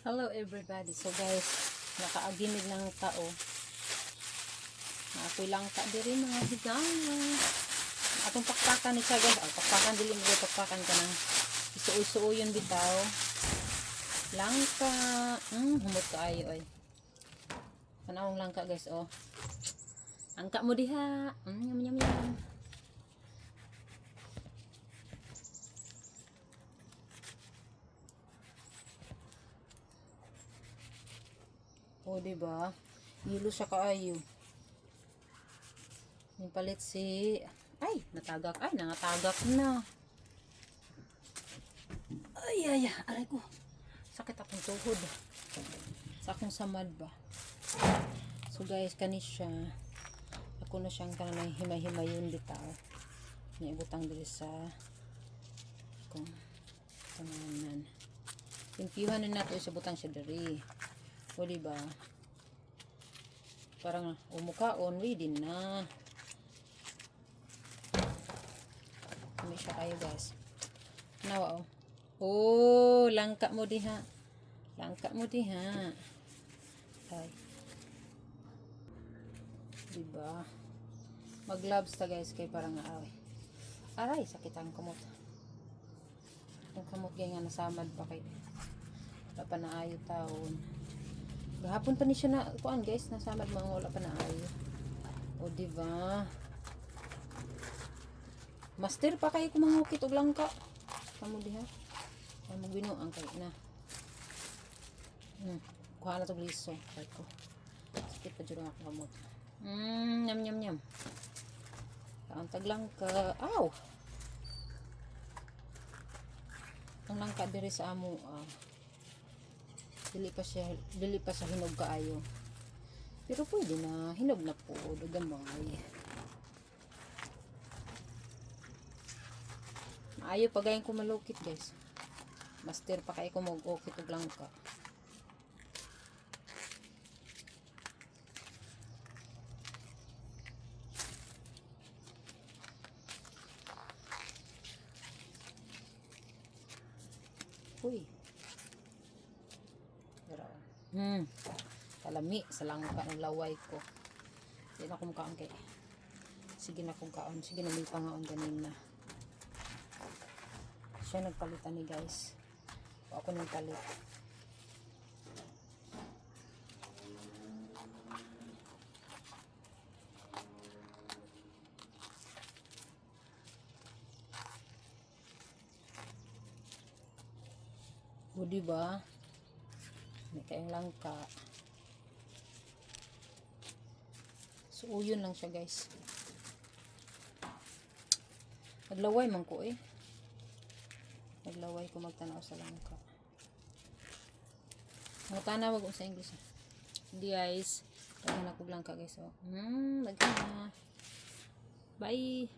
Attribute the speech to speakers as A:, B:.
A: Hello everybody. So guys, nakaaginig ng tao. Ako'y lang ka diri mga higala. Atong pakpakan ni siya guys. Pakpakan dili mo pakpakan ka ng isuoy-suoyon bitaw. Langka. Humot kaayo oy. Panawong langka guys oh. Angka mo diha. Yum yum yum. O, diba? Hilo siya kaayo. Yung palit si... Ay, natagak. Ay, nangatagak na. Ay, aray ko. Sakit akong tuhod. Sa akong samad ba. So guys, kani siya. Ako na siyang kanang himay-himayon bitaw. Naibutang dili sa kung kananan. Pimpiyuhan na nato sa butang siya diri. O diba? Parang umukaon, din na. Kami siya kayo guys. Nawa oh. Oh, langka mo diha. Langka mo diha. Ay. Diba? Mag-gloves ta guys kay parang aray. Aray, sakit ang kamot. Ang kamot gaya nga nasamad pa kay. Wala pa na ayo taon. Gahapon pa ni siya na kuan guys, nasamad mga wala pa na ayo. O diba? Master pa kay kumangukit og langka. Kamo diha. Ay mo binuang kay na. Kuha na to liso kay ko. Sakit pa jud ang kamot. Nyam. Ang taglangka. Aw. Ang langka diri sa amo dili pa siya hinog kaayo. Pero pwede na, hinog na po, dagamay. Maayo pagayon ko malukit guys. Master pa kay ko mag-ukit og langka. Uy. Kalami sa langka ng laway ko. Hindi na akong kaon kay. Sige na akong kaon. Sige na may pangaon ganina. Siya nagpalitan ni guys. O ako nagpalit. O diba? May kayong langka. So, yun lang siya guys. Naglaway man ko eh. Naglaway ko magtanaw sa langka. Magtanawag ko sa English. Hindi guys. Tawag na ko langka guys. Lagyan na. Bye!